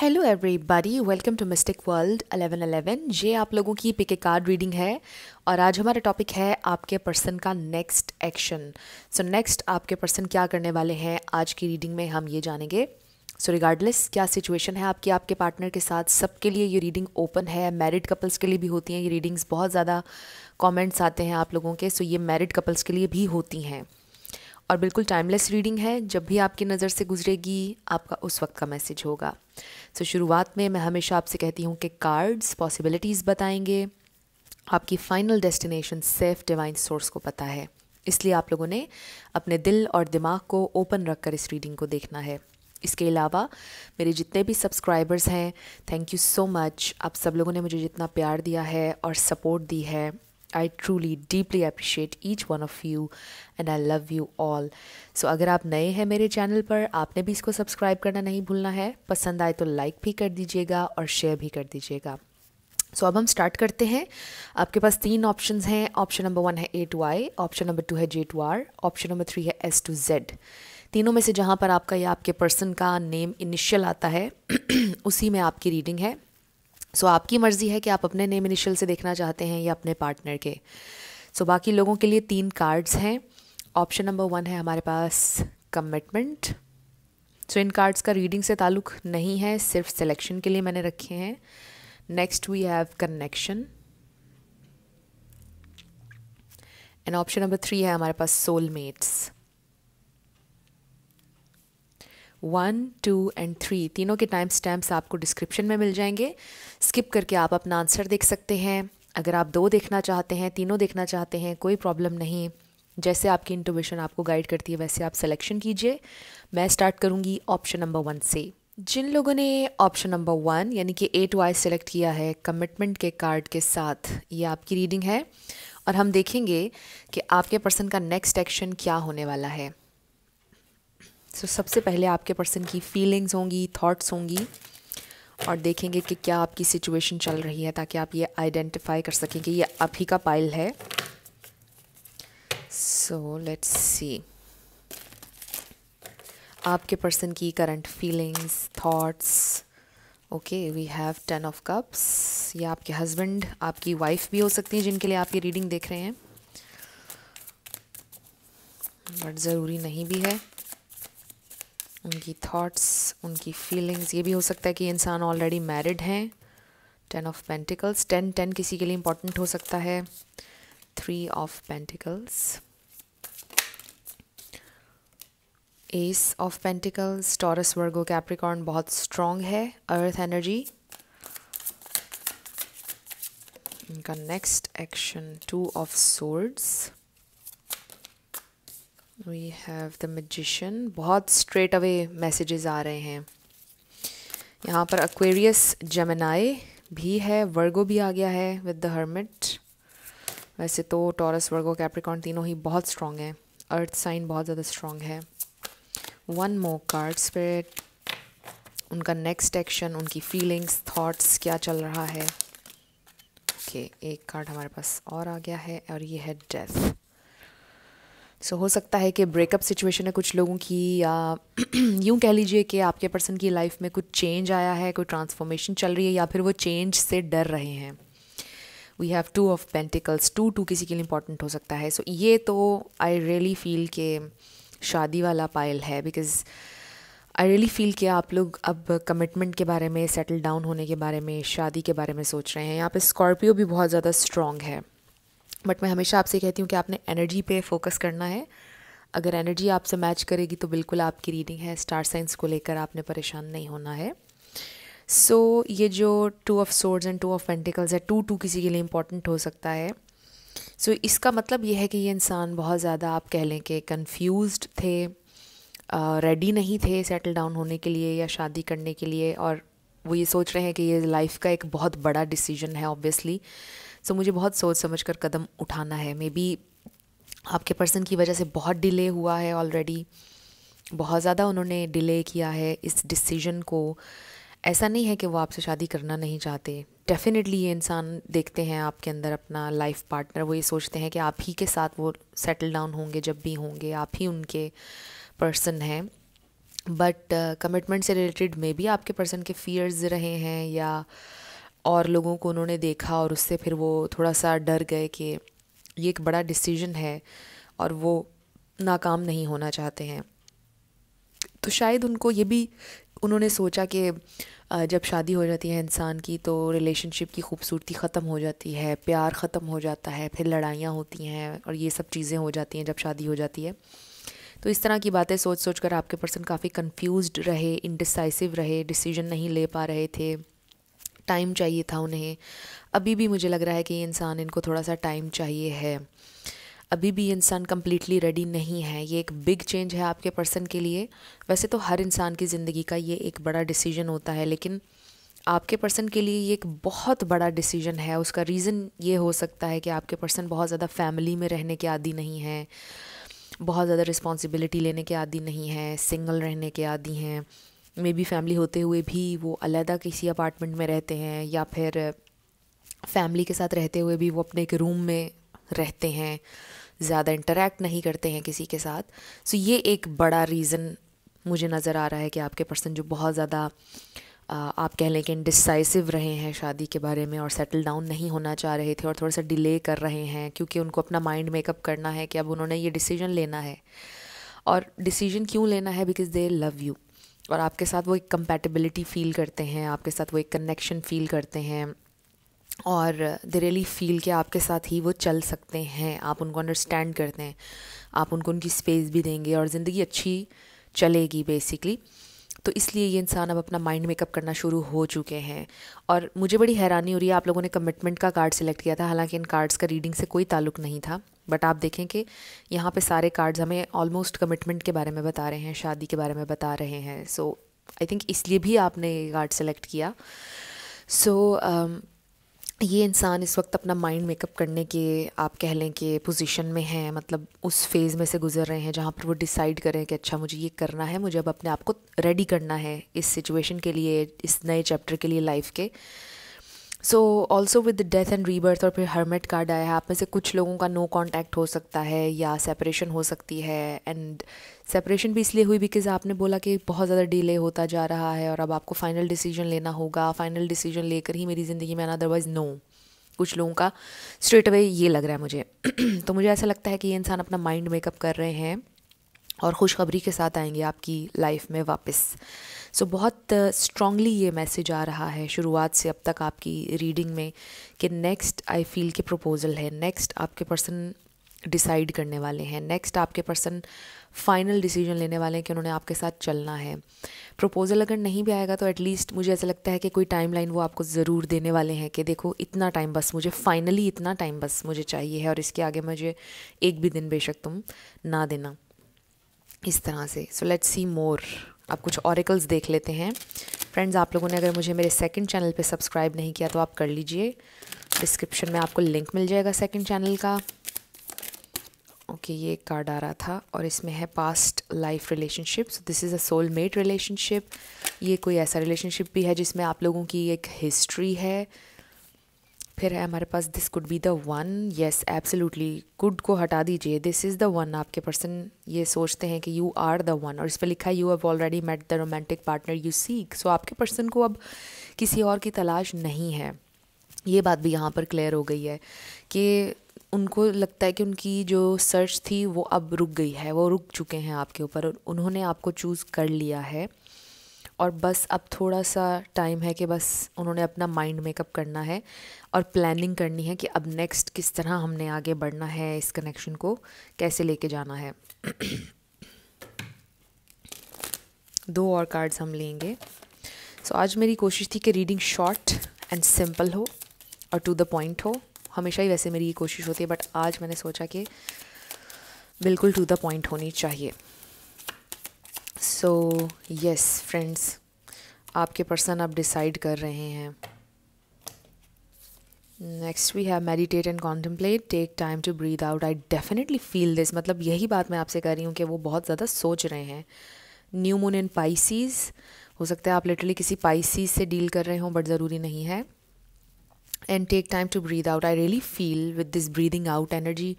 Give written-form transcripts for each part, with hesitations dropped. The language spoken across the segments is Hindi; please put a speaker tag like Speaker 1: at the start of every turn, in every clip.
Speaker 1: Hello everybody, welcome to mystic world 1111। ये आप लोगों की पिक ए कार्ड रीडिंग है और आज हमारा टॉपिक है आपके पर्सन का नेक्स्ट एक्शन। सो नेक्स्ट आपके पर्सन क्या करने वाले हैं आज की रीडिंग में हम ये जानेंगे। सो रिगार्डलेस क्या सिचुएशन है आपकी आपके पार्टनर के साथ, सबके लिए ये रीडिंग ओपन है। मैरिड कपल्स के लिए भी होती हैं ये रीडिंग्स, बहुत ज़्यादा कमेंट्स आते हैं आप लोगों के। सो ये मैरिड कपल्स के लिए भी होती हैं और बिल्कुल टाइमलेस रीडिंग है। जब भी आपकी नज़र से गुजरेगी आपका उस वक्त का मैसेज होगा। सो शुरुआत में मैं हमेशा आपसे कहती हूँ कि कार्ड्स पॉसिबिलिटीज़ बताएंगे, आपकी final destination safe divine source को पता है, इसलिए आप लोगों ने अपने दिल और दिमाग को ओपन रखकर इस रीडिंग को देखना है। इसके अलावा मेरे जितने भी सब्सक्राइबर्स हैं, थैंक यू सो मच। आप सब लोगों ने मुझे जितना प्यार दिया है और सपोर्ट दी है, I truly deeply appreciate each one of you and I love you all. So अगर आप नए हैं मेरे चैनल पर, आपने भी इसको सब्सक्राइब करना नहीं भूलना है। पसंद आए तो लाइक भी कर दीजिएगा और शेयर भी कर दीजिएगा। सो अब हम स्टार्ट करते हैं। आपके पास 3 ऑप्शंस हैं। ऑप्शन नंबर 1 है A to I, option number 2 है J to R, option number 3 है S to Z। तीनों में से जहाँ पर आपका या आपके पर्सन का नेम इनिशियल आता है उसी में आपकी रीडिंग है। सो आपकी मर्ज़ी है कि आप अपने नेम इनिशियल से देखना चाहते हैं या अपने पार्टनर के। सो बाकी लोगों के लिए 3 कार्ड्स हैं। ऑप्शन नंबर 1 है हमारे पास कमिटमेंट। सो इन कार्ड्स का रीडिंग से ताल्लुक़ नहीं है, सिर्फ सिलेक्शन के लिए मैंने रखे हैं। Next we have connection and option number 3 है हमारे पास सोलमेट्स। 1, 2 एंड 3 तीनों के टाइम स्टैम्प्स आपको डिस्क्रिप्शन में मिल जाएंगे। स्किप करके आप अपना आंसर देख सकते हैं। अगर आप 2 देखना चाहते हैं, तीनों देखना चाहते हैं, कोई प्रॉब्लम नहीं। जैसे आपकी इंट्यूशन आपको गाइड करती है वैसे आप सिलेक्शन कीजिए। मैं स्टार्ट करूंगी ऑप्शन नंबर 1 से। जिन लोगों ने ऑप्शन नंबर 1 यानी कि A to I सेलेक्ट किया है कमिटमेंट के कार्ड के साथ, ये आपकी रीडिंग है और हम देखेंगे कि आपके पर्सन का नेक्स्ट एक्शन क्या होने वाला है। सो सबसे पहले आपके पर्सन की फीलिंग्स होंगी, थॉट्स होंगी और देखेंगे कि क्या आपकी सिचुएशन चल रही है, ताकि आप ये आइडेंटिफाई कर सकें कि ये आप ही का पाइल है। सो लेट्स सी आपके पर्सन की current feelings, thoughts. Okay, we have 10 of cups. ये आपके हस्बैंड, आपकी वाइफ भी हो सकती है जिनके लिए आप ये रीडिंग देख रहे हैं, बट ज़रूरी नहीं भी है। उनकी थॉट्स, उनकी फीलिंग्स, ये भी हो सकता है कि इंसान ऑलरेडी मैरिड हैं। 10 ऑफ पेंटिकल्स, 10 किसी के लिए इम्पोर्टेंट हो सकता है। 3 of pentacles, ace of pentacles. Taurus, Virgo, Capricorn बहुत स्ट्रॉन्ग है, अर्थ एनर्जी। इनका next action 2 of swords. We have the magician, बहुत स्ट्रेट अवे मैसेजेस आ रहे हैं यहाँ पर। एक्वेरियस, जेमिनी भी है, वर्गो भी आ गया है विद द हर्मिट। वैसे तो टॉरस, वर्गो, कैप्रिकॉर्न तीनों ही बहुत स्ट्रॉन्ग हैं, अर्थ साइन बहुत ज़्यादा स्ट्रॉन्ग है। 1 मोर कार्ड स्पिरिट, उनका नेक्स्ट एक्शन, उनकी फीलिंग्स, थॉट्स, क्या चल रहा है। ओके, एक कार्ड हमारे पास और आ गया है और ये है डेथ। सो हो सकता है कि ब्रेकअप सिचुएशन है कुछ लोगों की, या यूँ कह लीजिए कि आपके पर्सन की लाइफ में कुछ चेंज आया है, कोई ट्रांसफॉर्मेशन चल रही है, या फिर वो चेंज से डर रहे हैं। We have 2 of pentacles. 2 किसी के लिए इंपॉर्टेंट हो सकता है। सो ये तो आई रियली फील कि शादी वाला पाइल है, बिकॉज आई रियली फील कि आप लोग अब कमिटमेंट के बारे में, सेटल डाउन होने के बारे में, शादी के बारे में सोच रहे हैं। यहाँ पे स्कॉर्पियो भी बहुत ज़्यादा स्ट्रॉन्ग है, बट मैं हमेशा आपसे कहती हूँ कि आपने एनर्जी पे फोकस करना है। अगर एनर्जी आपसे मैच करेगी तो बिल्कुल आपकी रीडिंग है। स्टार साइंस को लेकर आपने परेशान नहीं होना है। सो ये जो 2 of swords and 2 of pentacles है, 2 किसी के लिए इम्पोर्टेंट हो सकता है। सो इसका मतलब ये है कि ये इंसान बहुत ज़्यादा, आप कह लें कि कन्फ्यूज्ड थे, रेडी नहीं थे सेटल डाउन होने के लिए या शादी करने के लिए, और वो ये सोच रहे हैं कि ये लाइफ का एक बहुत बड़ा डिसीजन है ऑब्वियसली। सो मुझे बहुत सोच समझ कर कदम उठाना है। मे बी आपके पर्सन की वजह से बहुत डिले हुआ है ऑलरेडी, बहुत ज़्यादा उन्होंने डिले किया है इस डिसीजन को। ऐसा नहीं है कि वो आपसे शादी करना नहीं चाहते। डेफिनेटली ये इंसान देखते हैं आपके अंदर अपना लाइफ पार्टनर, वो ये सोचते हैं कि आप ही के साथ वो सेटल डाउन होंगे, जब भी होंगे आप ही उनके पर्सन हैं। बट कमिटमेंट से रिलेटेड मे बी आपके पर्सन के फियर्स रहे हैं, या और लोगों को उन्होंने देखा और उससे फिर वो थोड़ा सा डर गए कि ये एक बड़ा डिसीजन है और वो नाकाम नहीं होना चाहते हैं। तो शायद उनको ये भी उन्होंने सोचा कि जब शादी हो जाती है इंसान की तो रिलेशनशिप की खूबसूरती ख़त्म हो जाती है, प्यार ख़त्म हो जाता है, फिर लड़ाइयाँ होती हैं और ये सब चीज़ें हो जाती हैं जब शादी हो जाती है। तो इस तरह की बातें सोच सोच कर आपके पर्सन काफ़ी कंफ्यूज्ड रहे, इनडिसाइसिव रहे, डिसीजन नहीं ले पा रहे थे, टाइम चाहिए था उन्हें। अभी भी मुझे लग रहा है कि ये इंसान, इनको थोड़ा सा टाइम चाहिए है। अभी भी ये इंसान कम्प्लीटली रेडी नहीं है। ये एक बिग चेंज है आपके पर्सन के लिए। वैसे तो हर इंसान की ज़िंदगी का ये एक बड़ा डिसीजन होता है, लेकिन आपके पर्सन के लिए ये एक बहुत बड़ा डिसीजन है। उसका रीज़न ये हो सकता है कि आपके पर्सन बहुत ज़्यादा फैमिली में रहने के आदी नहीं है, बहुत ज़्यादा रिस्पॉन्सिबिलिटी लेने के आदी नहीं है, सिंगल रहने के आदी हैं। मे बी फैमिली होते हुए भी वो अलग किसी अपार्टमेंट में रहते हैं, या फिर फैमिली के साथ रहते हुए भी वो अपने एक रूम में रहते हैं, ज़्यादा इंटरेक्ट नहीं करते हैं किसी के साथ। सो ये एक बड़ा रीज़न मुझे नज़र आ रहा है कि आपके पर्सन जो बहुत ज़्यादा आप कह लें कि इंडिसाइसिव रहे हैं शादी के बारे में और सेटल डाउन नहीं होना चाह रहे थे और थोड़ा सा डिले कर रहे हैं, क्योंकि उनको अपना माइंड मेकअप करना है कि अब उन्होंने ये डिसीजन लेना है। और डिसीजन क्यों लेना है? बिकॉज़ दे लव यू, और आपके साथ वो एक कंपैटिबिलिटी फ़ील करते हैं, आपके साथ वो एक कनेक्शन फ़ील करते हैं, और दे रियली फील कि आपके साथ ही वो चल सकते हैं। आप उनको अंडरस्टैंड करते हैं, आप उनको उनकी स्पेस भी देंगे और ज़िंदगी अच्छी चलेगी बेसिकली। तो इसलिए ये इंसान अब अपना माइंड मेकअप करना शुरू हो चुके हैं। और मुझे बड़ी हैरानी हो रही है, आप लोगों ने कमिटमेंट का कार्ड सेलेक्ट किया था, हालांकि इन कार्ड्स का रीडिंग से कोई ताल्लुक नहीं था। बट आप देखें कि यहाँ पे सारे कार्ड्स हमें ऑलमोस्ट कमिटमेंट के बारे में बता रहे हैं, शादी के बारे में बता रहे हैं। सो आई थिंक इसलिए भी आपने ये कार्ड सेलेक्ट किया। सो ये इंसान इस वक्त अपना माइंड मेकअप करने के, आप कह लें कि पोजीशन में हैं, मतलब उस फेज़ में से गुजर रहे हैं जहाँ पर वो डिसाइड करें कि अच्छा मुझे ये करना है, मुझे अब अपने आप को रेडी करना है इस सिचुएशन के लिए, इस नए चैप्टर के लिए लाइफ के। So also with death and rebirth, और फिर हर्मिट कार्ड आया है। आप में से कुछ लोगों का नो कांटेक्ट हो सकता है या सेपरेशन हो सकती है। एंड सेपरेशन भी इसलिए हुई बिकॉज आपने बोला कि बहुत ज़्यादा डिले होता जा रहा है और अब आपको फ़ाइनल डिसीजन लेना होगा, फ़ाइनल डिसीजन लेकर ही मेरी ज़िंदगी में आना, अदरवाइज़ नो। कुछ लोगों का स्ट्रेट अवे ये लग रहा है मुझे। तो मुझे ऐसा लगता है कि ये इंसान अपना माइंड मेकअप कर रहे हैं और खुशखबरी के साथ आएंगे आपकी लाइफ में वापस। सो बहुत स्ट्रांगली ये मैसेज आ रहा है शुरुआत से अब तक आपकी रीडिंग में कि नेक्स्ट आई फील के प्रपोज़ल है, नेक्स्ट आपके पर्सन डिसाइड करने वाले हैं, नेक्स्ट आपके पर्सन फाइनल डिसीजन लेने वाले हैं कि उन्होंने आपके साथ चलना है। प्रपोज़ल अगर नहीं भी आएगा तो एटलीस्ट मुझे ऐसा लगता है कि कोई टाइमलाइन वो आपको ज़रूर देने वाले हैं कि देखो इतना टाइम बस मुझे, फाइनली इतना टाइम बस मुझे चाहिए है और इसके आगे मुझे एक भी दिन बेशक तुम ना देना, इस तरह से। सो लेट्स सी मोर। अब कुछ ऑरिकल्स देख लेते हैं। फ्रेंड्स, आप लोगों ने अगर मुझे मेरे सेकंड चैनल पे सब्सक्राइब नहीं किया तो आप कर लीजिए, डिस्क्रिप्शन में आपको लिंक मिल जाएगा सेकंड चैनल का। ओके, ये एक कार्ड आ रहा था और इसमें है past life relationship. So this is a soulmate relationship. ये कोई ऐसा रिलेशनशिप भी है जिसमें आप लोगों की एक हिस्ट्री है। फिर है हमारे पास this could be the one. Yes, absolutely, could को हटा दीजिए, दिस इज़ द वन। आपके पर्सन ये सोचते हैं कि यू आर द वन, और इस पर लिखा है you have already met the romantic partner you seek. So आपके पर्सन को अब किसी और की तलाश नहीं है। ये बात भी यहाँ पर क्लियर हो गई है कि उनको लगता है कि उनकी जो सर्च थी वो अब रुक गई है, वो रुक चुके हैं आपके ऊपर और उन्होंने आपको चूज़ कर लिया है। और बस अब थोड़ा सा टाइम है कि बस उन्होंने अपना माइंड मेकअप करना है और प्लानिंग करनी है कि अब नेक्स्ट किस तरह हमने आगे बढ़ना है, इस कनेक्शन को कैसे लेके जाना है। दो और कार्ड्स हम लेंगे। सो आज मेरी कोशिश थी कि रीडिंग शॉर्ट एंड सिंपल हो और टू द पॉइंट हो। हमेशा ही वैसे मेरी ये कोशिश होती है, बट आज मैंने सोचा कि बिल्कुल टू द पॉइंट होनी चाहिए। सो यस फ्रेंड्स, आपके पर्सन अब डिसाइड कर रहे हैं। Next we have meditate and contemplate, take time to breathe out. I definitely feel this, मतलब यही बात मैं आपसे कर रही हूँ कि वो बहुत ज़्यादा सोच रहे हैं। न्यू मून इन पाइसीज़, हो सकता है आप लिटरली किसी पाइसीज़ से डील कर रहे हो, बट ज़रूरी नहीं है। And take time to breathe out. I really feel with this breathing out energy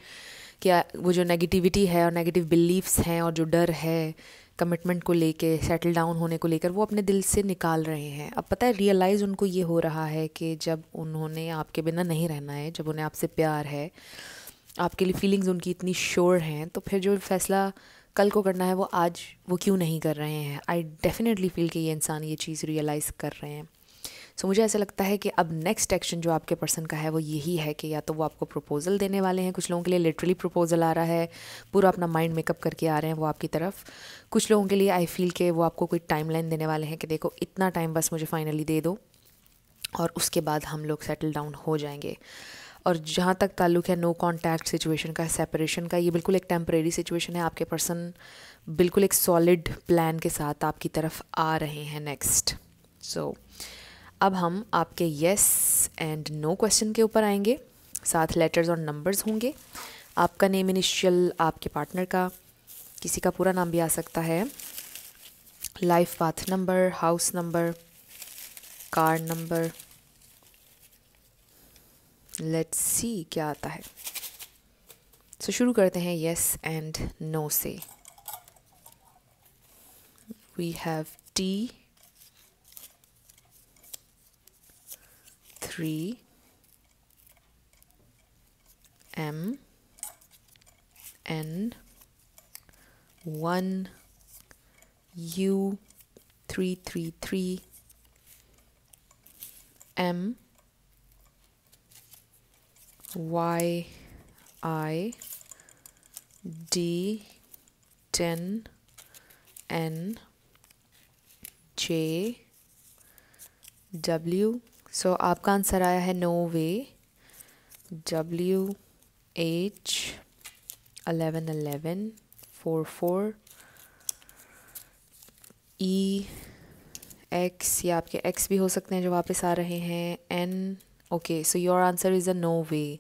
Speaker 1: क्या वो जो नेगेटिविटी है और नेगेटिव बिलीव्स हैं और जो डर है, कमिटमेंट को लेके, सेटल डाउन होने को लेकर वो अपने दिल से निकाल रहे हैं। अब पता है रियलाइज़ उनको ये हो रहा है कि जब उन्होंने आपके बिना नहीं रहना है, जब उन्हें आपसे प्यार है, आपके लिए फीलिंग्स उनकी इतनी श्योर हैं, तो फिर जो फैसला कल को करना है वो आज वो क्यों नहीं कर रहे हैं। आई डेफिनेटली फील कि ये इंसान ये चीज़ रियलाइज़ कर रहे हैं। सो मुझे ऐसा लगता है कि अब नेक्स्ट एक्शन जो आपके पर्सन का है वो यही है कि या तो वो आपको प्रपोज़ल देने वाले हैं, कुछ लोगों के लिए लिटरली प्रपोज़ल आ रहा है, पूरा अपना माइंड मेकअप करके आ रहे हैं वो आपकी तरफ। कुछ लोगों के लिए आई फील कि वो आपको कोई टाइमलाइन देने वाले हैं कि देखो इतना टाइम बस मुझे फाइनली दे दो और उसके बाद हम लोग सेटल डाउन हो जाएंगे। और जहाँ तक ताल्लुक़ है नो कॉन्टैक्ट सिचुएशन का, सेपरेशन का, ये बिल्कुल एक टेम्परेरी सिचुएशन है। आपके पर्सन बिल्कुल एक सॉलिड प्लान के साथ आपकी तरफ आ रहे हैं नेक्स्ट। सो अब हम आपके येस एंड नो क्वेश्चन के ऊपर आएंगे, साथ लेटर्स और नंबर्स होंगे। आपका नेम इनिशियल, आपके पार्टनर का, किसी का पूरा नाम भी आ सकता है, life path number, house number, car number. Let's see क्या आता है। सो शुरू करते हैं येस एंड नो से। We have T 3 M N 1 U 333 M Y I D 10 N J W। सो आपका आंसर आया है नो वे, WH 1111 44 EX, या आपके एक्स भी हो सकते हैं जो वापस आ रहे हैं, N। Okay, so your answer is a no way.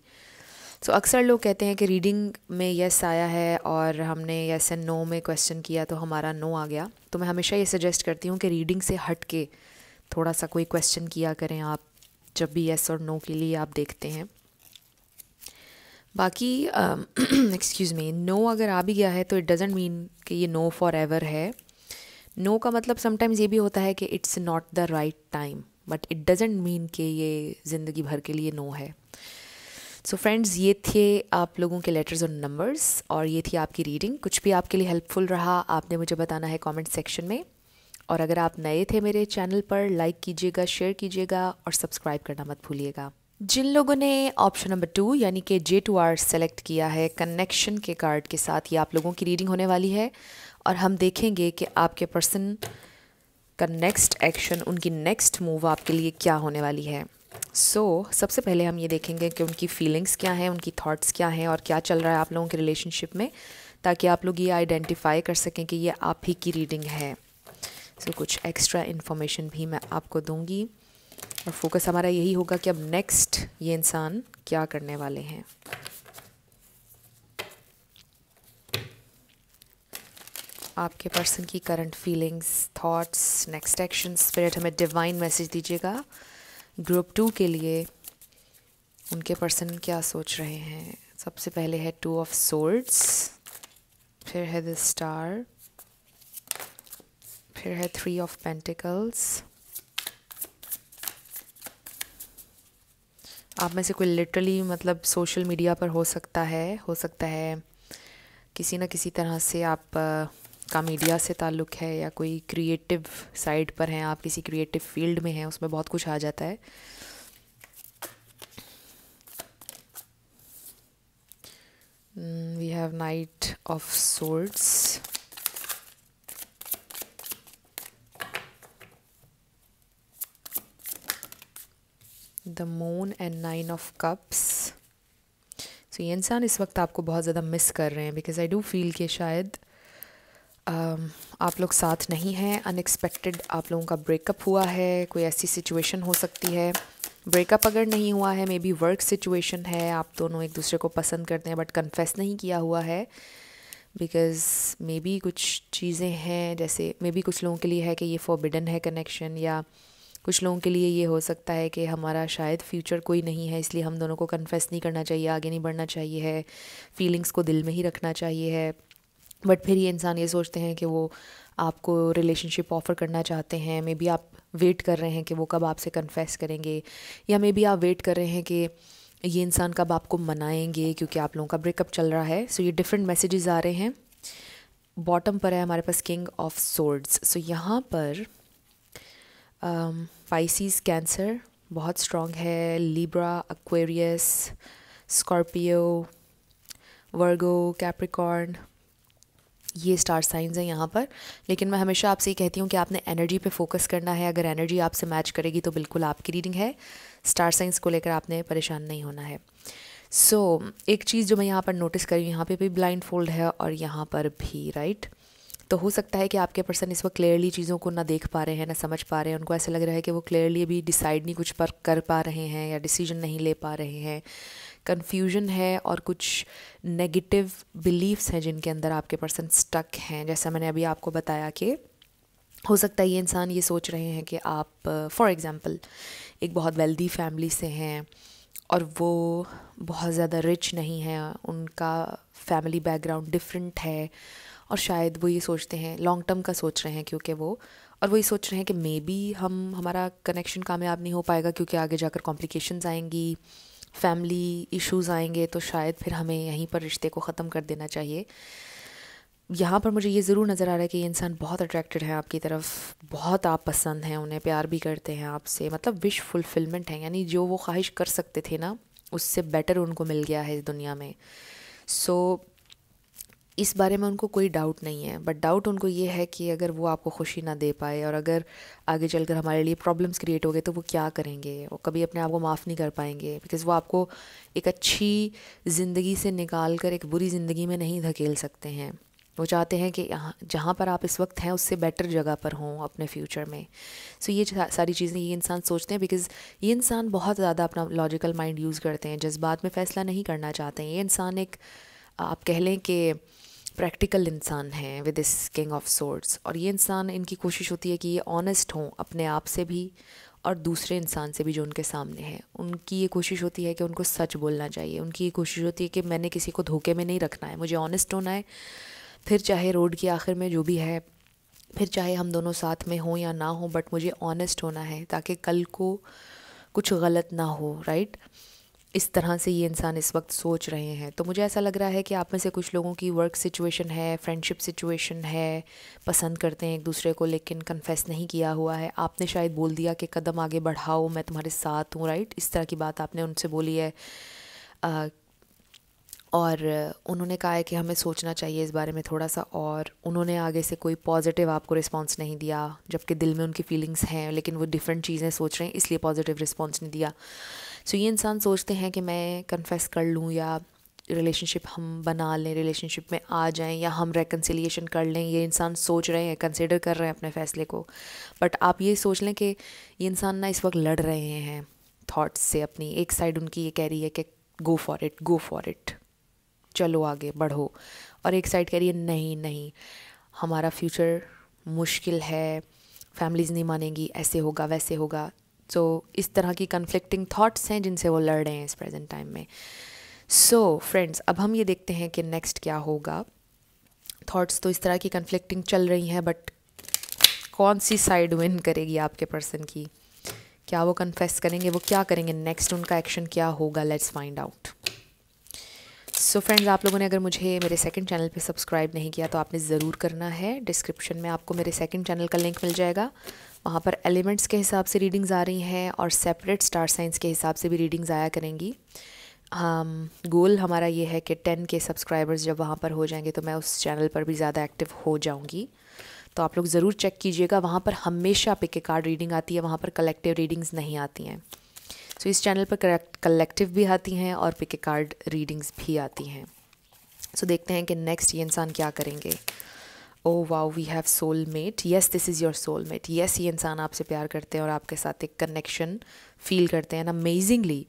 Speaker 1: So अक्सर लोग कहते हैं कि रीडिंग में येस आया है और हमने येस एंड नो में क्वेश्चन किया तो हमारा नो आ गया। तो मैं हमेशा ये सजेस्ट करती हूँ कि रीडिंग से हट के थोड़ा सा कोई क्वेश्चन किया करें आप जब भी येस और नो के लिए आप देखते हैं। बाकी एक्सक्यूज़ मी, नो अगर आ भी गया है तो इट डजेंट मीन कि ये नो फॉर एवर है। नो का मतलब समटाइम्स ये भी होता है कि it's not the right time, but it doesn't mean कि ये ज़िंदगी भर के लिए नो है। सो फ्रेंड्स, ये थे आप लोगों के लेटर्स और नंबर्स, और ये थी आपकी रीडिंग। कुछ भी आपके लिए हेल्पफुल रहा आपने मुझे बताना है कमेंट सेक्शन में। और अगर आप नए थे मेरे चैनल पर, लाइक कीजिएगा, शेयर कीजिएगा और सब्सक्राइब करना मत भूलिएगा। जिन लोगों ने ऑप्शन नंबर 2 यानी कि J2R सेलेक्ट किया है कनेक्शन के कार्ड के साथ, ये आप लोगों की रीडिंग होने वाली है और हम देखेंगे कि आपके पर्सन का नेक्स्ट एक्शन, उनकी नेक्स्ट मूव आपके लिए क्या होने वाली है। सबसे पहले हम ये देखेंगे कि उनकी फीलिंग्स क्या हैं, उनकी थॉट्स क्या हैं और क्या चल रहा है आप लोगों के रिलेशनशिप में, ताकि आप लोग ये आइडेंटिफाई कर सकें कि ये आप ही की रीडिंग है। कुछ एक्स्ट्रा इन्फॉर्मेशन भी मैं आपको दूंगी और फोकस हमारा यही होगा कि अब नेक्स्ट ये इंसान क्या करने वाले हैं। आपके पर्सन की current feelings, thoughts, next action. Spirit हमें डिवाइन मैसेज दीजिएगा ग्रुप 2 के लिए, उनके पर्सन क्या सोच रहे हैं। सबसे पहले है 2 ऑफ सोर्ड्स, फिर है द स्टार, फिर है 3 ऑफ पेंटिकल्स। आप में से कोई लिटरली मतलब सोशल मीडिया पर हो सकता है किसी न किसी तरह से आप का मीडिया से ताल्लुक़ है, या कोई क्रिएटिव साइड पर हैं आप, किसी क्रिएटिव फील्ड में हैं, उसमें बहुत कुछ आ जाता है। We have knight of swords, the moon and 9 of cups. So ये इंसान इस वक्त आपको बहुत ज़्यादा मिस कर रहे हैं, बिकॉज आई डू फील कि शायद आप लोग साथ नहीं हैं। अनएक्सपेक्टेड आप लोगों का ब्रेकअप हुआ है, कोई ऐसी सिचुएशन हो सकती है। ब्रेकअप अगर नहीं हुआ है, मे बी वर्क सिचुएशन है, आप दोनों एक दूसरे को पसंद करते हैं बट कन्फेस नहीं किया हुआ है, बिकॉज़ मे बी कुछ चीज़ें हैं, जैसे मे बी कुछ लोगों के लिए है कि ये फॉरबिडन है कनेक्शन, या कुछ लोगों के लिए ये हो सकता है कि हमारा शायद फ्यूचर कोई नहीं है, इसलिए हम दोनों को कन्फेस नहीं करना चाहिए, आगे नहीं बढ़ना चाहिए है, फीलिंग्स को दिल में ही रखना चाहिए है। बट फिर ये इंसान ये सोचते हैं कि वो आपको रिलेशनशिप ऑफ़र करना चाहते हैं। मे बी आप वेट कर रहे हैं कि वो कब आपसे कन्फेस करेंगे, या मे बी आप वेट कर रहे हैं कि ये इंसान कब आपको मनाएंगे क्योंकि आप लोगों का ब्रेकअप चल रहा है। सो ये डिफरेंट मैसेजेस आ रहे हैं। बॉटम पर है हमारे पास किंग ऑफ सोर्ड्स। सो यहाँ पर पाइसीज कैंसर बहुत स्ट्रॉन्ग है, लिब्रा, एक्वेरियस, स्कॉर्पियो, वर्गो, कैप्रिकॉर्न, ये स्टार साइंस हैं यहाँ पर। लेकिन मैं हमेशा आपसे ये कहती हूँ कि आपने एनर्जी पे फोकस करना है। अगर एनर्जी आपसे मैच करेगी तो बिल्कुल आपकी रीडिंग है। स्टार साइंस को लेकर आपने परेशान नहीं होना है। एक चीज़ जो मैं यहाँ पर नोटिस करी, यहाँ पे भी ब्लाइंड फोल्ड है और यहाँ पर भी, राइट। तो हो सकता है कि आपके पर्सन इस वक्त क्लियरली चीज़ों को ना देख पा रहे हैं, ना समझ पा रहे हैं। उनको ऐसा लग रहा है कि वो क्लियरली अभी डिसाइड नहीं कुछ पर कर पा रहे हैं या डिसीजन नहीं ले पा रहे हैं। कन्फ्यूजन है और कुछ नेगेटिव बिलीव्स हैं जिनके अंदर आपके पर्सन स्टक हैं। जैसा मैंने अभी आपको बताया कि हो सकता है ये इंसान ये सोच रहे हैं कि आप फॉर एग्ज़ाम्पल एक बहुत वेल्दी फैमिली से हैं और वो बहुत ज़्यादा रिच नहीं है, उनका फैमिली बैकग्राउंड डिफरेंट है, और शायद वो ये सोचते हैं, लॉन्ग टर्म का सोच रहे हैं क्योंकि वो ये सोच रहे हैं कि मे बी हमारा कनेक्शन कामयाब नहीं हो पाएगा क्योंकि आगे जाकर कॉम्प्लिकेशंस आएंगी, फैमिली इश्यूज़ आएंगे, तो शायद फिर हमें यहीं पर रिश्ते को ख़त्म कर देना चाहिए। यहाँ पर मुझे ये ज़रूर नज़र आ रहा है कि ये इंसान बहुत अट्रैक्टेड है आपकी तरफ, बहुत आप पसंद हैं उन्हें, प्यार भी करते हैं आपसे, मतलब विश फुलफिलमेंट है, यानी जो वो ख्वाहिश कर सकते थे ना उससे बेटर उनको मिल गया है इस दुनिया में। इस बारे में उनको कोई डाउट नहीं है। बट डाउट उनको ये है कि अगर वो आपको खुशी ना दे पाए और अगर आगे चलकर हमारे लिए प्रॉब्लम्स क्रिएट हो गए तो वो क्या करेंगे। वो कभी अपने आप को माफ़ नहीं कर पाएंगे, बिकॉज़ वो आपको एक अच्छी ज़िंदगी से निकाल कर एक बुरी ज़िंदगी में नहीं धकेल सकते हैं। वो चाहते हैं कि यहाँ जहाँ पर आप इस वक्त हैं उससे बेटर जगह पर हों अपने फ्यूचर में। ये सारी चीज़ें ये इंसान सोचते हैं, बिकॉज़ ये इंसान बहुत ज़्यादा अपना लॉजिकल माइंड यूज़ करते हैं, जज्बात में फ़ैसला नहीं करना चाहते हैं। ये इंसान एक, आप कह लें कि प्रैक्टिकल इंसान है with this king of swords. और ये इंसान, इनकी कोशिश होती है कि ये ऑनेस्ट हों अपने आप से भी और दूसरे इंसान से भी जो उनके सामने है। उनकी ये कोशिश होती है कि उनको सच बोलना चाहिए। उनकी ये कोशिश होती है कि मैंने किसी को धोखे में नहीं रखना है, मुझे ऑनेस्ट होना है। फिर चाहे रोड के आखिर में जो भी है, फिर चाहे हम दोनों साथ में हों या ना हो, बट मुझे ऑनेस्ट होना है ताकि कल को कुछ गलत ना हो, राइट। इस तरह से ये इंसान इस वक्त सोच रहे हैं। तो मुझे ऐसा लग रहा है कि आप में से कुछ लोगों की वर्क सिचुएशन है, फ्रेंडशिप सिचुएशन है, पसंद करते हैं एक दूसरे को लेकिन कन्फेस नहीं किया हुआ है। आपने शायद बोल दिया कि कदम आगे बढ़ाओ, मैं तुम्हारे साथ हूँ, राइट। इस तरह की बात आपने उनसे बोली है और उन्होंने कहा है कि हमें सोचना चाहिए इस बारे में थोड़ा सा, और उन्होंने आगे से कोई पॉजिटिव आपको रिस्पांस नहीं दिया, जबकि दिल में उनकी फीलिंग्स हैं लेकिन वो डिफरेंट चीज़ें सोच रहे हैं इसलिए पॉजिटिव रिस्पांस नहीं दिया। ये इंसान सोचते हैं कि मैं कन्फेस कर लूँ या रिलेशनशिप हम बना लें, रिलेशनशिप में आ जाएं या हम रेकन्सिलिएशन कर लें। ये इंसान सोच रहे हैं, कंसिडर कर रहे हैं अपने फ़ैसले को। बट आप ये सोच लें कि ये इंसान ना इस वक्त लड़ रहे हैं थॉट्स से अपनी। एक साइड उनकी ये कह रही है कि गो फॉर इट, चलो आगे बढ़ो, और एक साइड कह रही है नहीं नहीं, हमारा फ्यूचर मुश्किल है, फैमिलीज़ नहीं मानेंगी, ऐसे होगा वैसे होगा। इस तरह की कन्फ्लिक्टिंग थॉट्स हैं जिनसे वो लड़ रहे हैं इस प्रेजेंट टाइम में। फ्रेंड्स, अब हम ये देखते हैं कि नेक्स्ट क्या होगा। थॉट्स तो इस तरह की कन्फ्लिक्टिंग चल रही हैं, बट कौन सी साइड विन करेगी आपके पर्सन की? क्या वो कन्फेस करेंगे, वो क्या करेंगे नेक्स्ट, उनका एक्शन क्या होगा? Let's find out. फ्रेंड्स, आप लोगों ने अगर मुझे मेरे सेकंड चैनल पे सब्सक्राइब नहीं किया तो आपने ज़रूर करना है। डिस्क्रिप्शन में आपको मेरे सेकंड चैनल का लिंक मिल जाएगा। वहाँ पर एलिमेंट्स के हिसाब से रीडिंग्स आ रही हैं और सेपरेट स्टार साइंस के हिसाब से भी रीडिंग्स आया करेंगी। गोल हमारा ये है कि 10 के सब्सक्राइबर्स जब वहाँ पर हो जाएंगे तो मैं उस चैनल पर भी ज़्यादा एक्टिव हो जाऊँगी। तो आप लोग ज़रूर चेक कीजिएगा, वहाँ पर हमेशा पिक ए कार्ड रीडिंग आती है, वहाँ पर कलेक्टिव रीडिंग्स नहीं आती हैं। इस चैनल पर कलेक्टिव भी आती हैं और पिक ए कार्ड रीडिंग्स भी आती हैं। देखते हैं कि नेक्स्ट ये इंसान क्या करेंगे। Oh wow, we have soulmate. Yes, this is your soulmate. Yes, ये इंसान आपसे प्यार करते हैं और आपके साथ एक कनेक्शन फील करते हैं। अमेजिंगली,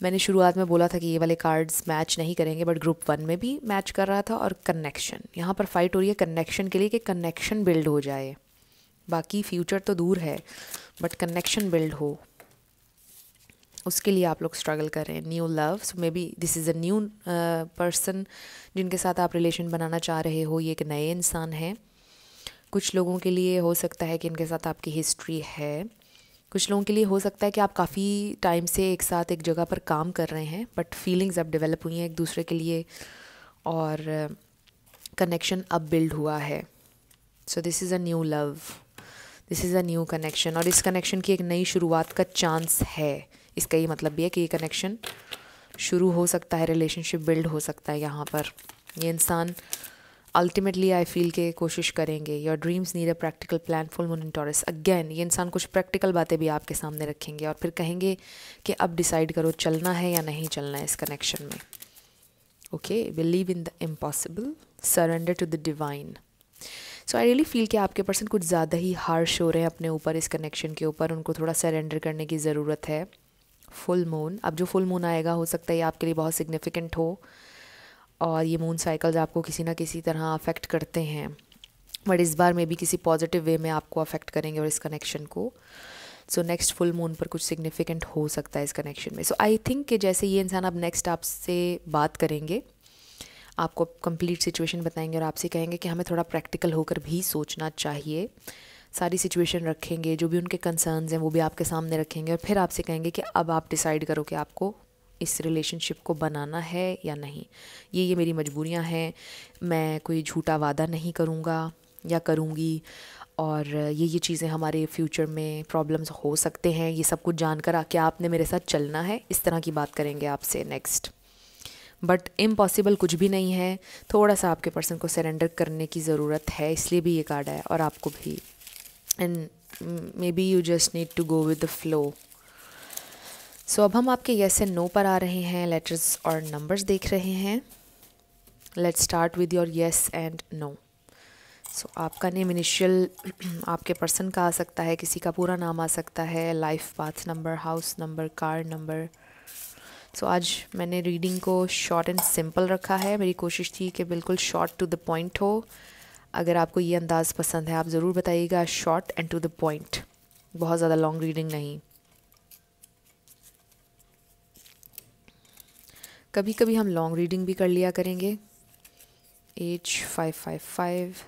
Speaker 1: मैंने शुरुआत में बोला था कि ये वाले कार्ड्स मैच नहीं करेंगे, बट ग्रुप 1 में भी मैच कर रहा था। और कनेक्शन, यहाँ पर फाइट हो रही है कनेक्शन के लिए कि कनेक्शन बिल्ड हो जाए। बाकी फ्यूचर तो दूर है, बट कनेक्शन बिल्ड हो। उसके लिए आप लोग स्ट्रगल कर रहे हैं। New love, so may be this is a new person जिनके साथ आप रिलेशन बनाना चाह रहे हो। ये एक नए इंसान हैं। कुछ लोगों के लिए हो सकता है कि इनके साथ आपकी हिस्ट्री है। कुछ लोगों के लिए हो सकता है कि आप काफ़ी टाइम से एक साथ एक जगह पर काम कर रहे हैं, बट फीलिंग्स अब डेवलप हुई हैं एक दूसरे के लिए और कनेक्शन अब बिल्ड हुआ है। So this is a new love, this is a new connection, और इस कनेक्शन की एक नई शुरुआत का चांस है। इसका ये मतलब भी है कि ये कनेक्शन शुरू हो सकता है, रिलेशनशिप बिल्ड हो सकता है। यहाँ पर ये इंसान अल्टीमेटली आई फील के कोशिश करेंगे। Your dreams need a practical plan, full moon in taurus. Again ये इंसान कुछ प्रैक्टिकल बातें भी आपके सामने रखेंगे और फिर कहेंगे कि अब डिसाइड करो चलना है या नहीं चलना है इस कनेक्शन में। Okay, believe in the impossible, surrender to the divine. So I really feel कि आपके पर्सन कुछ ज़्यादा ही हार्श हो रहे हैं अपने ऊपर, इस कनेक्शन के ऊपर। उनको थोड़ा सरेंडर करने की ज़रूरत है। फुल मून, अब जो फुल मून आएगा हो सकता है ये आपके लिए बहुत सिग्निफिकेंट हो, और ये मून साइकिल्स आपको किसी ना किसी तरह अफेक्ट करते हैं, बट इस बार में भी किसी पॉजिटिव वे में आपको अफेक्ट करेंगे और इस कनेक्शन को। सो नेक्स्ट फुल मून पर कुछ सिग्निफिकेंट हो सकता है इस कनेक्शन में। सो आई थिंक कि जैसे ये इंसान अब नेक्स्ट आपसे बात करेंगे, आपको कंप्लीट सिचुएशन बताएंगे और आपसे कहेंगे कि हमें थोड़ा प्रैक्टिकल होकर भी सोचना चाहिए। सारी सिचुएशन रखेंगे, जो भी उनके कंसर्न्स हैं वो भी आपके सामने रखेंगे, और फिर आपसे कहेंगे कि अब आप डिसाइड करो कि आपको इस रिलेशनशिप को बनाना है या नहीं। ये मेरी मजबूरियां हैं, मैं कोई झूठा वादा नहीं करूँगा या करूँगी, और ये चीज़ें हमारे फ्यूचर में प्रॉब्लम्स हो सकते हैं। ये सब कुछ जानकर आके आपने मेरे साथ चलना है, इस तरह की बात करेंगे आपसे नेक्स्ट। बट इम्पॉसिबल कुछ भी नहीं है, थोड़ा सा आपके पर्सन को सरेंडर करने की ज़रूरत है, इसलिए भी ये कार्ड है और आपको भी। And maybe you just need to go with the flow. So अब हम आपके येस एंड नो पर आ रहे हैं, लेटर्स और नंबर्स देख रहे हैं। Let's start with your yes and no. So आपका नेम इनिशियल आपके पर्सन का आ सकता है, किसी का पूरा नाम आ सकता है, life path number, house number, car number. So आज मैंने रीडिंग को शॉर्ट एंड सिंपल रखा है। मेरी कोशिश थी कि बिल्कुल शॉर्ट टू द पॉइंट हो। अगर आपको ये अंदाज़ पसंद है आप ज़रूर बताइएगा, short and to the point, बहुत ज़्यादा लॉन्ग रीडिंग नहीं। कभी कभी हम लॉन्ग रीडिंग भी कर लिया करेंगे। H555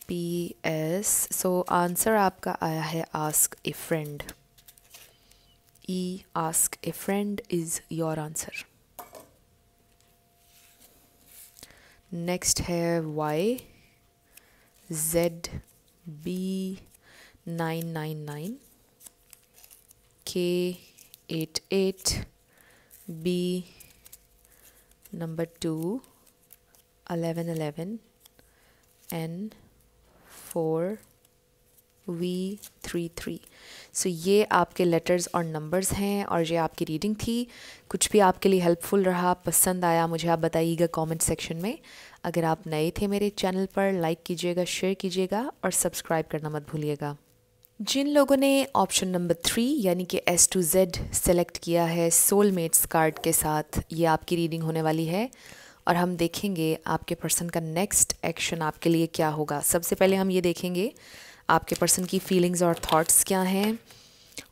Speaker 1: PS। सो आंसर आपका आया है ask A friend. E, ask a friend is your answer. Next है Y ZB 999 K88 B number 2 1111 N4 V33। सो ये आपके लेटर्स और नंबर्स हैं और ये आपकी रीडिंग थी। कुछ भी आपके लिए हेल्पफुल रहा, पसंद आया, मुझे आप बताइएगा कमेंट सेक्शन में। अगर आप नए थे मेरे चैनल पर, लाइक कीजिएगा, शेयर कीजिएगा और सब्सक्राइब करना मत भूलिएगा। जिन लोगों ने ऑप्शन नंबर 3 यानी कि S to Z सेलेक्ट किया है सोलमेट्स कार्ड के साथ, ये आपकी रीडिंग होने वाली है और हम देखेंगे आपके पर्सन का नेक्स्ट एक्शन आपके लिए क्या होगा। सबसे पहले हम ये देखेंगे आपके पर्सन की फीलिंग्स और थॉट्स क्या हैं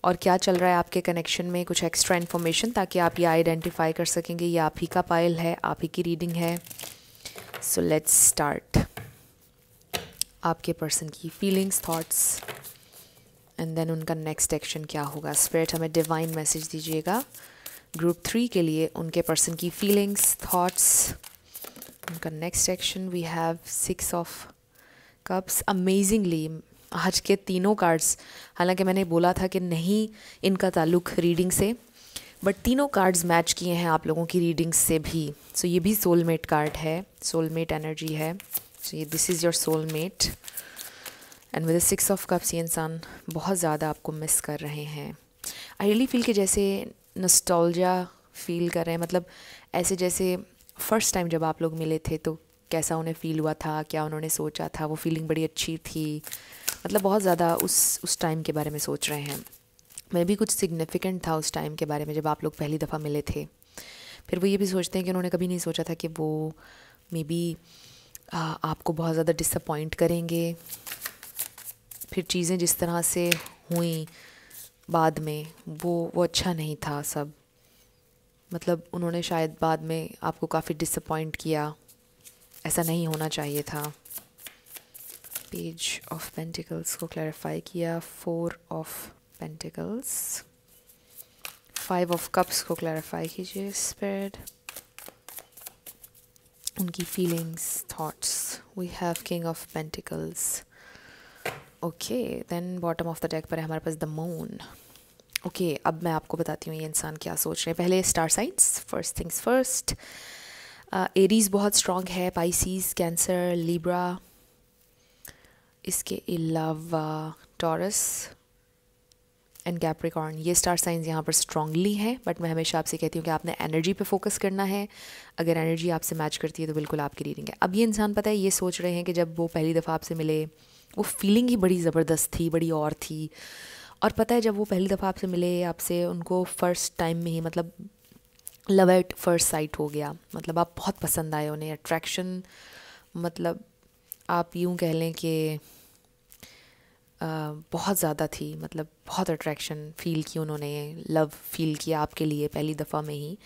Speaker 1: और क्या चल रहा है आपके कनेक्शन में, कुछ एक्स्ट्रा इन्फॉर्मेशन, ताकि आप ये आइडेंटिफाई कर सकेंगे ये आप ही का पाइल है, आप ही की रीडिंग है। So let's start. आपके पर्सन की फीलिंग्स, थॉट्स एंड देन उनका नेक्स्ट एक्शन क्या होगा। स्पिरिट हमें डिवाइन मैसेज दीजिएगा ग्रुप 3 के लिए, उनके पर्सन की फीलिंग्स, थॉट्स, उनका next action. We have 6 of cups. Amazingly आज के तीनों कार्ड्स, हालांकि मैंने बोला था कि नहीं इनका ताल्लुक रीडिंग से, बट तीनों कार्ड्स मैच किए हैं आप लोगों की रीडिंग्स से भी। सो ये भी सोलमेट कार्ड है, सोलमेट एनर्जी है। सो ये this is your soulmate and with 6 of cups ये इंसान बहुत ज़्यादा आपको मिस कर रहे हैं। आई रियली फील कि जैसे नॉस्टैल्जिया फील कर रहे हैं, मतलब ऐसे जैसे फर्स्ट टाइम जब आप लोग मिले थे तो कैसा उन्हें फ़ील हुआ था, क्या उन्होंने सोचा था, वो फीलिंग बड़ी अच्छी थी, मतलब बहुत ज़्यादा उस टाइम के बारे में सोच रहे हैं। मैं भी कुछ सिग्निफिकेंट था उस टाइम के बारे में जब आप लोग पहली दफ़ा मिले थे। फिर वो ये भी सोचते हैं कि उन्होंने कभी नहीं सोचा था कि वो मे बी आपको बहुत ज़्यादा डिसअपॉइंट करेंगे। फिर चीज़ें जिस तरह से हुई बाद में वो अच्छा नहीं था सब, मतलब उन्होंने शायद बाद में आपको काफ़ी डिसअपॉइंट किया, ऐसा नहीं होना चाहिए था। पेज ऑफ पेंटिकल्स को क्लैरिफाई किया, 4 ऑफ पेंटिकल्स, 5 ऑफ कप्स को क्लैरिफाई कीजिए स्पिरिट, उनकी feelings, thoughts. We have king of pentacles. Okay, then bottom of the deck पर है हमारे पास द मून। ओके, अब मैं आपको बताती हूँ ये इंसान क्या सोच रहे हैं। पहले star signs, first things first. Aries बहुत स्ट्रॉन्ग है, पाइसीज, कैंसर, लिब्रा, इसके अलावा टॉरस एंड कैप्रिकॉर्न, ये स्टार साइंस यहाँ पर स्ट्रांगली है। बट मैं हमेशा आपसे कहती हूँ कि आपने एनर्जी पे फोकस करना है। अगर एनर्जी आपसे मैच करती है तो बिल्कुल आपकी रीडिंग है। अब ये इंसान पता है ये सोच रहे हैं कि जब वो पहली दफ़ा आपसे मिले, वो फीलिंग ही बड़ी ज़बरदस्त थी, बड़ी और थी। और पता है जब वो पहली दफ़ा आपसे मिले, आपसे उनको फ़र्स्ट टाइम में ही मतलब लव एट फर्स्ट साइट हो गया, मतलब आप बहुत पसंद आए उन्हें। अट्रैक्शन मतलब आप यूँ कह लें कि बहुत ज़्यादा थी, मतलब बहुत अट्रैक्शन फ़ील की उन्होंने, लव फ़ील किया आपके लिए पहली दफ़ा में ही।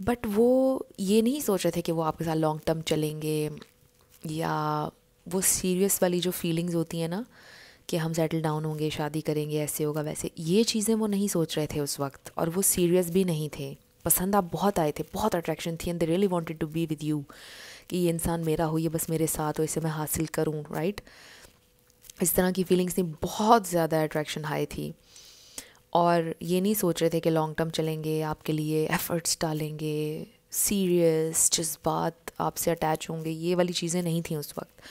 Speaker 1: बट वो ये नहीं सोच रहे थे कि वो आपके साथ लॉन्ग टर्म चलेंगे, या वो सीरियस वाली जो फीलिंग्स होती हैं ना कि हम सेटल डाउन होंगे, शादी करेंगे, ऐसे होगा वैसे, ये चीज़ें वो नहीं सोच रहे थे उस वक्त। और वो सीरियस भी नहीं थे, पसंद आप बहुत आए थे, बहुत अट्रैक्शन थी, and they really wanted to be with you, कि ये इंसान मेरा हो, ये बस मेरे साथ हो, इसे मैं हासिल करूँ, राइट। इस तरह की फीलिंग्स थी, बहुत ज़्यादा अट्रैक्शन हाई थी। और ये नहीं सोच रहे थे कि लॉन्ग टर्म चलेंगे, आपके लिए एफ़र्ट्स डालेंगे, सीरियस जज्बात आपसे अटैच होंगे, ये वाली चीज़ें नहीं थी उस वक्त।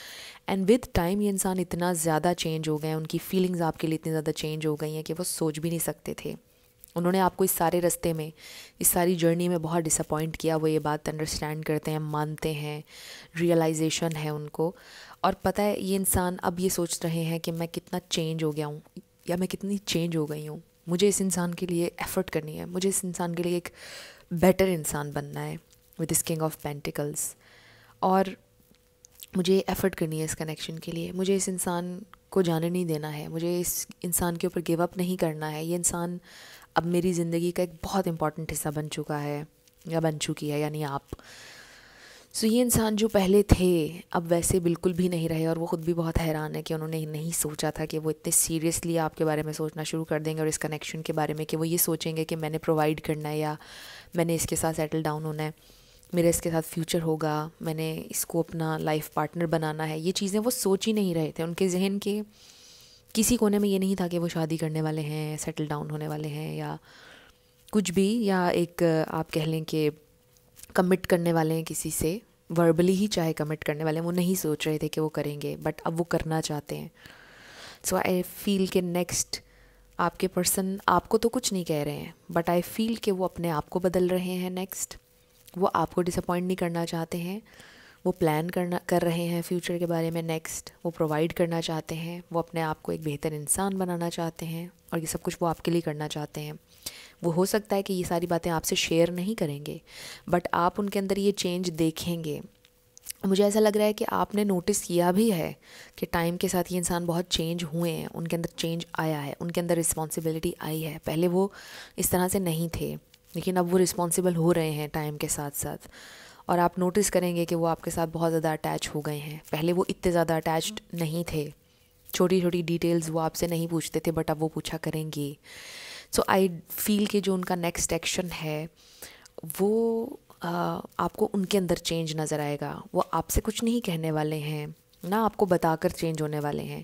Speaker 1: एंड विद टाइम ये इंसान इतना ज़्यादा चेंज हो गए हैं, उनकी फीलिंग्स आपके लिए इतनी ज़्यादा चेंज हो गई हैं कि वो सोच भी नहीं सकते थे। उन्होंने आपको इस सारे रास्ते में, इस सारी जर्नी में बहुत डिसअपॉइंट किया, वो ये बात अंडरस्टैंड करते हैं, मानते हैं, रियलाइजेशन है उनको। और पता है ये इंसान अब ये सोच रहे हैं कि मैं कितना चेंज हो गया हूँ, या मैं कितनी चेंज हो गई हूँ, मुझे इस इंसान के लिए एफ़र्ट करनी है, मुझे इस इंसान के लिए एक बेटर इंसान बनना है with this king of pentacles. और मुझे एफ़र्ट करनी है इस कनेक्शन के लिए, मुझे इस इंसान को जाने नहीं देना है, मुझे इस इंसान के ऊपर गिव अप नहीं करना है। ये इंसान अब मेरी ज़िंदगी का एक बहुत इंपॉर्टेंट हिस्सा बन चुका है, या बन चुकी है, यानी आप। सो ये इंसान जो पहले थे अब वैसे बिल्कुल भी नहीं रहे, और वो ख़ुद भी बहुत हैरान है कि उन्होंने नहीं सोचा था कि वो इतने सीरियसली आपके बारे में सोचना शुरू कर देंगे, और इस कनेक्शन के बारे में कि वो ये सोचेंगे कि मैंने प्रोवाइड करना है, या मैंने इसके साथ सेटल डाउन होना है, मेरा इसके साथ फ्यूचर होगा, मैंने इसको अपना लाइफ पार्टनर बनाना है। ये चीज़ें वो सोच ही नहीं रहे थे। उनके जहन के किसी कोने में ये नहीं था कि वो शादी करने वाले हैं, सेटल डाउन होने वाले हैं, या कुछ भी, या एक आप कह लें कि कमिट करने वाले हैं किसी से, वर्बली ही चाहे कमिट करने वाले हैं, वो नहीं सोच रहे थे कि वो करेंगे, बट अब वो करना चाहते हैं। सो आई फील कि नेक्स्ट आपके पर्सन आपको तो कुछ नहीं कह रहे हैं, बट आई फील कि वो अपने आप को बदल रहे हैं। नेक्स्ट वो आपको डिसअपॉइंट नहीं करना चाहते हैं, वो प्लान कर रहे हैं फ्यूचर के बारे में। नेक्स्ट वो प्रोवाइड करना चाहते हैं, वो अपने आप को एक बेहतर इंसान बनाना चाहते हैं, और ये सब कुछ वो आपके लिए करना चाहते हैं। वो हो सकता है कि ये सारी बातें आपसे शेयर नहीं करेंगे, बट आप उनके अंदर ये चेंज देखेंगे। मुझे ऐसा लग रहा है कि आपने नोटिस किया भी है कि टाइम के साथ ये इंसान बहुत चेंज हुए हैं, उनके अंदर चेंज आया है, उनके अंदर रिस्पॉन्सिबिलिटी आई है। पहले वो इस तरह से नहीं थे, लेकिन अब वो रिस्पॉन्सिबल हो रहे हैं टाइम के साथ साथ। और आप नोटिस करेंगे कि वो आपके साथ बहुत ज़्यादा अटैच हो गए हैं। पहले वो इतने ज़्यादा अटैच्ड नहीं थे, छोटी छोटी डिटेल्स वो आपसे नहीं पूछते थे, बट अब वो पूछा करेंगे। सो आई फील कि जो उनका नेक्स्ट एक्शन है वो आपको उनके अंदर चेंज नज़र आएगा। वो आपसे कुछ नहीं कहने वाले हैं ना, आपको बताकर चेंज होने वाले हैं।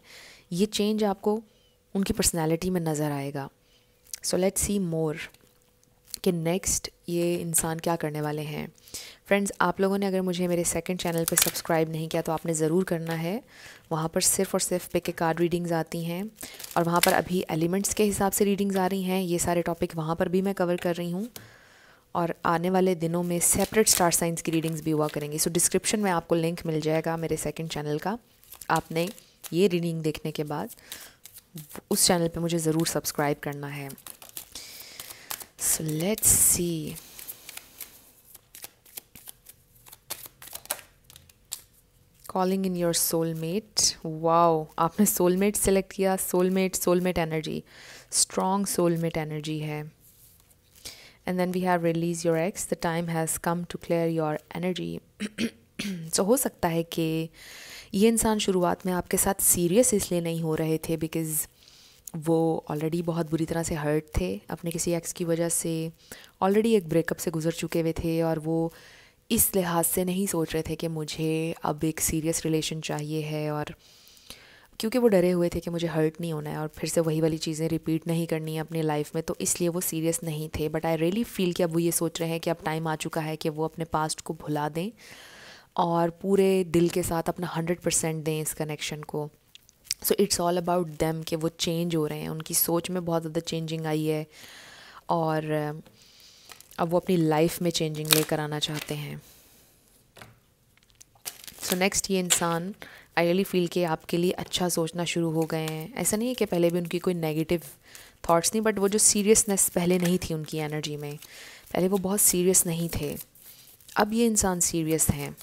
Speaker 1: ये चेंज आपको उनकी पर्सनैलिटी में नज़र आएगा। सो लेट्स सी मोर कि नेक्स्ट ये इंसान क्या करने वाले हैं। फ्रेंड्स, आप लोगों ने अगर मुझे मेरे सेकंड चैनल पे सब्सक्राइब नहीं किया तो आपने ज़रूर करना है। वहाँ पर सिर्फ़ और सिर्फ पिक ए कार्ड रीडिंग्स आती हैं, और वहाँ पर अभी एलिमेंट्स के हिसाब से रीडिंग्स आ रही हैं। ये सारे टॉपिक वहाँ पर भी मैं कवर कर रही हूँ, और आने वाले दिनों में सेपरेट स्टार साइंस की रीडिंग्स भी हुआ करेंगी। सो डिस्क्रिप्शन में आपको लिंक मिल जाएगा मेरे सेकंड चैनल का। आपने ये रीडिंग देखने के बाद उस चैनल पे मुझे ज़रूर सब्सक्राइब करना है। So let's see. Calling in your soulmate. Wow, आपने सोलमेट सेलेक्ट किया। Soulmate energy. Strong soulmate energy है। And then we have release your ex, the time has come to clear your energy. So हो सकता है कि ये इंसान शुरुआत में आपके साथ सीरियस इसलिए नहीं हो रहे थे बिकॉज़ वो ऑलरेडी बहुत बुरी तरह से हर्ट थे अपने किसी एक्स की वजह से, ऑलरेडी एक ब्रेकअप से गुजर चुके हुए थे और वो इस लिहाज से नहीं सोच रहे थे कि मुझे अब एक सीरियस रिलेशन चाहिए है, और क्योंकि वो डरे हुए थे कि मुझे हर्ट नहीं होना है और फिर से वही वाली चीज़ें रिपीट नहीं करनी है अपनी लाइफ में, तो इसलिए वो सीरियस नहीं थे। बट आई रियली फील कि अब वो ये सोच रहे हैं कि अब टाइम आ चुका है कि वो अपने पास्ट को भुला दें और पूरे दिल के साथ अपना 100% दें इस कनेक्शन को। So it's all about them कि वो चेंज हो रहे हैं, उनकी सोच में बहुत ज़्यादा चेंजिंग आई है और अब वो अपनी लाइफ में चेंजिंग लेकर आना चाहते हैं। सो नेक्स्ट ये इंसान आई रियली फील कि आपके लिए अच्छा सोचना शुरू हो गए हैं। ऐसा नहीं है कि पहले भी उनकी कोई नेगेटिव थॉट्स नहीं, बट वो जो सीरियसनेस पहले नहीं थी उनकी एनर्जी में, पहले वो बहुत सीरियस नहीं थे, अब ये इंसान सीरियस हैं।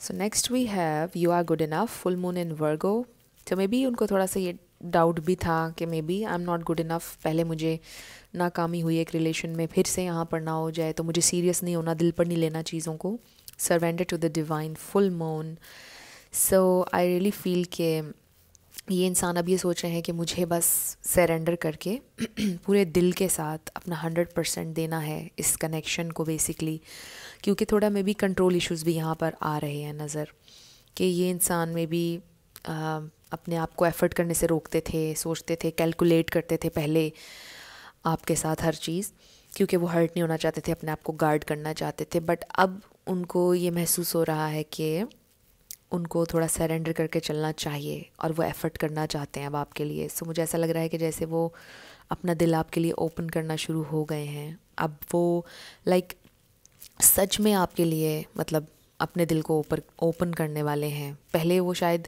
Speaker 1: So next we have you are good enough, full moon in Virgo. तो मे बी उनको थोड़ा सा ये डाउट भी था कि maybe I am not good enough, पहले मुझे नाकामी हुई एक रिलेशन में, फिर से यहाँ पर ना हो जाए, तो मुझे सीरियस नहीं होना, दिल पर नहीं लेना चीज़ों को। Surrender to the divine, full moon. So I really feel कि ये इंसान अब ये सोच रहे हैं कि मुझे बस सरेंडर करके पूरे दिल के साथ अपना 100% देना है इस कनेक्शन को बेसिकली, क्योंकि थोड़ा मे बी कंट्रोल इश्यूज़ भी यहाँ पर आ रहे हैं नज़र, कि ये इंसान में भी अपने आप को एफ़र्ट करने से रोकते थे, सोचते थे, कैलकुलेट करते थे पहले आपके साथ हर चीज़, क्योंकि वो हर्ट नहीं होना चाहते थे, अपने आप को गार्ड करना चाहते थे। बट अब उनको ये महसूस हो रहा है कि उनको थोड़ा सरेंडर करके चलना चाहिए और वो एफ़र्ट करना चाहते हैं अब आपके लिए। सो मुझे ऐसा लग रहा है कि जैसे वो अपना दिल आपके लिए ओपन करना शुरू हो गए हैं, अब वो लाइक सच में आपके लिए मतलब अपने दिल को ओपन करने वाले हैं। पहले वो शायद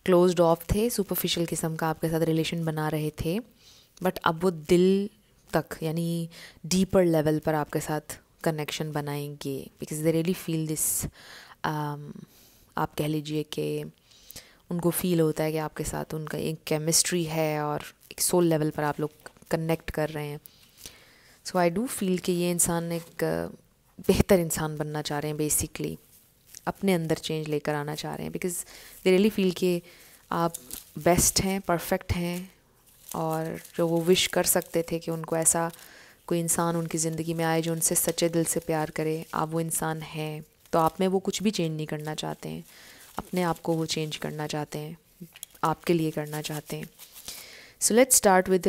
Speaker 1: क्लोज्ड ऑफ थे, सुपरफिशियल किस्म का आपके साथ रिलेशन बना रहे थे, बट अब वो दिल तक यानी डीपर लेवल पर आपके साथ कनेक्शन बनाएंगे, because they really feel this. आप कह लीजिए कि उनको फील होता है कि आपके साथ उनका एक केमिस्ट्री है और एक सोल लेवल पर आप लोग कनेक्ट कर रहे हैं। सो आई डू फील कि ये इंसान एक बेहतर इंसान बनना चाह रहे हैं, बेसिकली अपने अंदर चेंज लेकर आना चाह रहे हैं, बिकॉज दे रियली फील कि आप बेस्ट हैं, परफेक्ट हैं, और जो वो विश कर सकते थे कि उनको ऐसा कोई इंसान उनकी ज़िंदगी में आए जो उनसे सच्चे दिल से प्यार करे, आप वो इंसान हैं। तो आप में वो कुछ भी चेंज नहीं करना चाहते हैं, अपने आप को वो चेंज करना चाहते हैं, आपके लिए करना चाहते हैं। So let's start with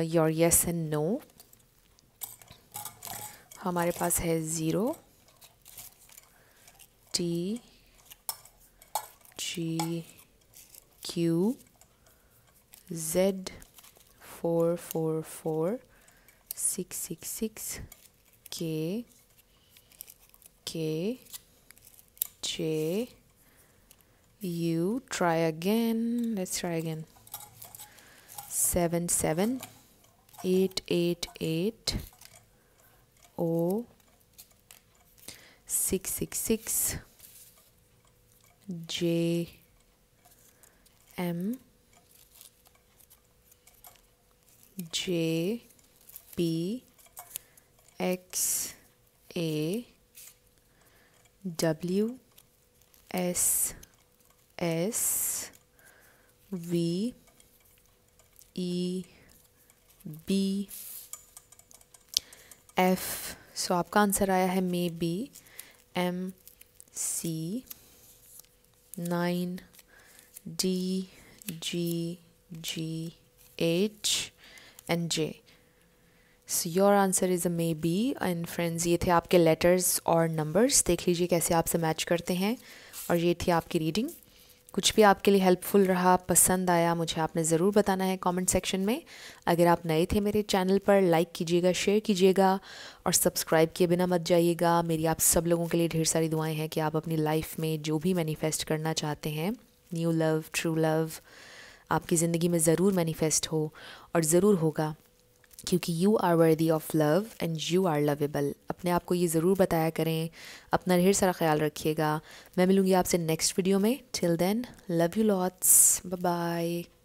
Speaker 1: your yes and no. हमारे पास है 0 T G Q Z 444 666 K K J U. Try again. Let's try again. 77 888 O 666 J M J P X A W S S V E B F. सो आपका आंसर आया है may be M C 9 D G G H and J. So your answer is a maybe. And friends, ये थे आपके लेटर्स और नंबर्स, देख लीजिए कैसे आपसे मैच करते हैं। और ये थी आपकी रीडिंग। कुछ भी आपके लिए हेल्पफुल रहा, पसंद आया, मुझे आपने ज़रूर बताना है कमेंट सेक्शन में। अगर आप नए थे मेरे चैनल पर, लाइक कीजिएगा, शेयर कीजिएगा और सब्सक्राइब किए बिना मत जाइएगा। मेरी आप सब लोगों के लिए ढेर सारी दुआएं हैं कि आप अपनी लाइफ में जो भी मैनिफेस्ट करना चाहते हैं, न्यू लव, ट्रू लव, आपकी ज़िंदगी में ज़रूर मैनिफेस्ट हो और ज़रूर होगा, क्योंकि you are worthy of love and you are lovable. अपने आप को ये ज़रूर बताया करें। अपना ढेर सारा ख्याल रखिएगा। मैं मिलूँगी आपसे नेक्स्ट वीडियो में। Till then, love you lots, bye bye.